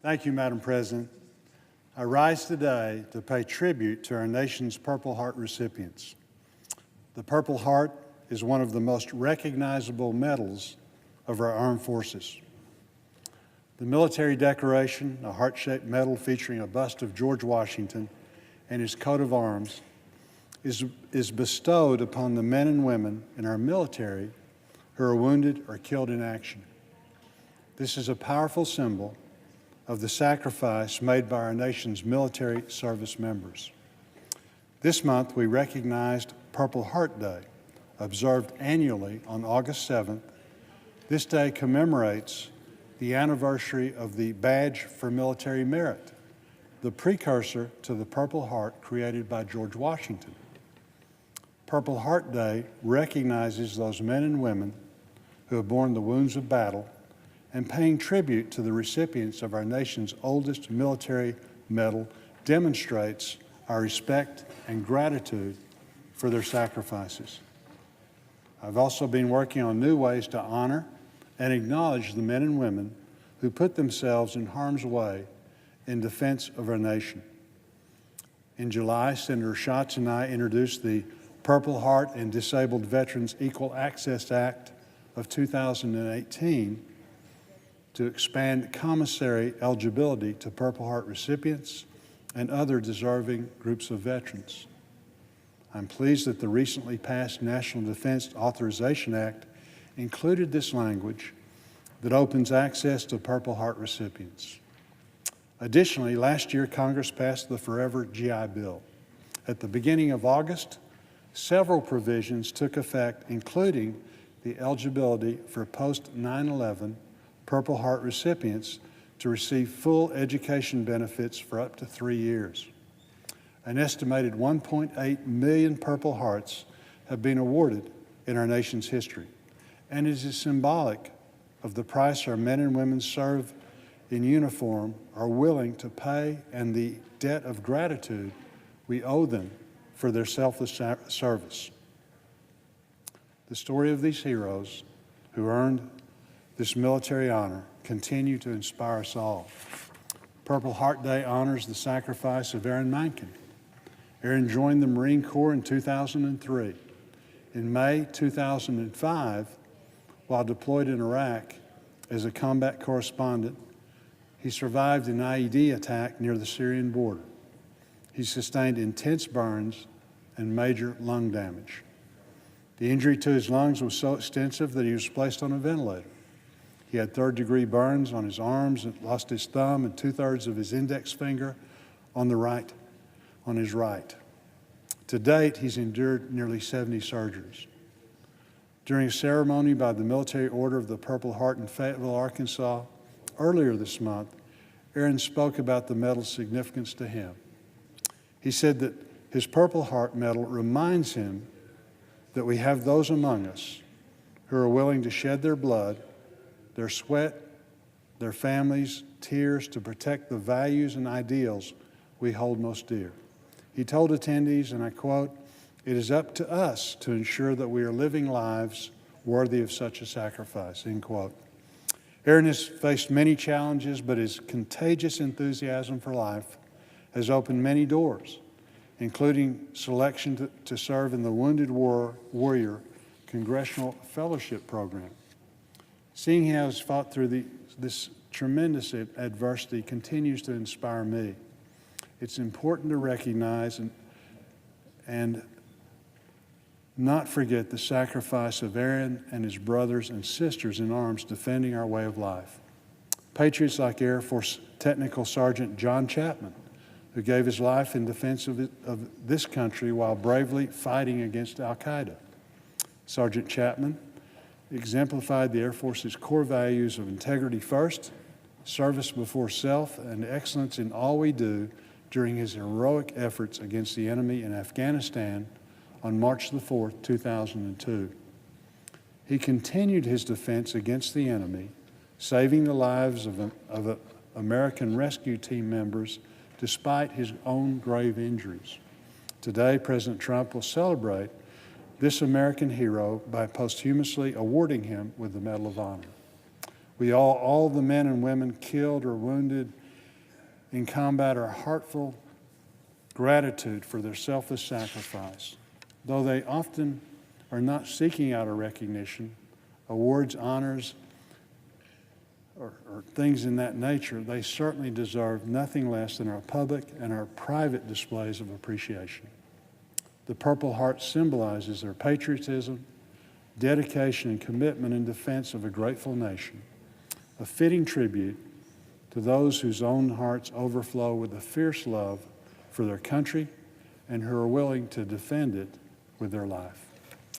Thank you, Madam President. I rise today to pay tribute to our nation's Purple Heart recipients. The Purple Heart is one of the most recognizable medals of our armed forces. The military decoration, a heart-shaped medal featuring a bust of George Washington and his coat of arms, is bestowed upon the men and women in our military who are wounded or killed in action. This is a powerful symbol of the sacrifice made by our nation's military service members. This month, we recognized Purple Heart Day, observed annually on August 7th. This day commemorates the anniversary of the Badge for Military Merit, the precursor to the Purple Heart created by George Washington. Purple Heart Day recognizes those men and women who have borne the wounds of battle and paying tribute to the recipients of our nation's oldest military medal demonstrates our respect and gratitude for their sacrifices. I've also been working on new ways to honor and acknowledge the men and women who put themselves in harm's way in defense of our nation. In July, Senator Schatz and I introduced the Purple Heart and Disabled Veterans Equal Access Act of 2018 to expand commissary eligibility to Purple Heart recipients and other deserving groups of veterans. I'm pleased that the recently passed National Defense Authorization Act included this language that opens access to Purple Heart recipients. Additionally, last year, Congress passed the Forever GI Bill. At the beginning of August, several provisions took effect, including the eligibility for post-9/11 Purple Heart recipients to receive full education benefits for up to 3 years. An estimated 1.8 million Purple Hearts have been awarded in our nation's history, and it is symbolic of the price our men and women serve in uniform are willing to pay and the debt of gratitude we owe them for their selfless service. The story of these heroes who earned this military honor continue to inspire us all. Purple Heart Day honors the sacrifice of Aaron Mankin. Aaron joined the Marine Corps in 2003. In May 2005, while deployed in Iraq as a combat correspondent, he survived an IED attack near the Syrian border. He sustained intense burns and major lung damage. The injury to his lungs was so extensive that he was placed on a ventilator. He had third-degree burns on his arms and lost his thumb and 2/3 of his index finger on his right. To date, he's endured nearly 70 surgeries. During a ceremony by the Military Order of the Purple Heart in Fayetteville, Arkansas, earlier this month, Aaron spoke about the medal's significance to him. He said that his Purple Heart medal reminds him that we have those among us who are willing to shed their blood, their sweat, their families' tears to protect the values and ideals we hold most dear. He told attendees, and I quote, "It is up to us to ensure that we are living lives worthy of such a sacrifice," end quote. Aaron has faced many challenges, but his contagious enthusiasm for life has opened many doors, including selection to serve in the Wounded Warrior Congressional Fellowship Program. Seeing he has fought through this tremendous adversity continues to inspire me. It's important to recognize and not forget the sacrifice of Aaron and his brothers and sisters in arms defending our way of life. Patriots like Air Force Technical Sergeant John Chapman, who gave his life in defense of this country while bravely fighting against al-Qaeda. Sergeant Chapman exemplified the Air Force's core values of integrity first, service before self, and excellence in all we do during his heroic efforts against the enemy in Afghanistan on March the 4th, 2002. He continued his defense against the enemy, saving the lives of American rescue team members despite his own grave injuries. Today, President Trump will celebrate this American hero by posthumously awarding him with the Medal of Honor. We all the men and women killed or wounded in combat our heartfelt gratitude for their selfless sacrifice. Though they often are not seeking out a recognition, awards, honors, or things in that nature, they certainly deserve nothing less than our public and our private displays of appreciation. The Purple Heart symbolizes their patriotism, dedication, and commitment in defense of a grateful nation, a fitting tribute to those whose own hearts overflow with a fierce love for their country and who are willing to defend it with their life.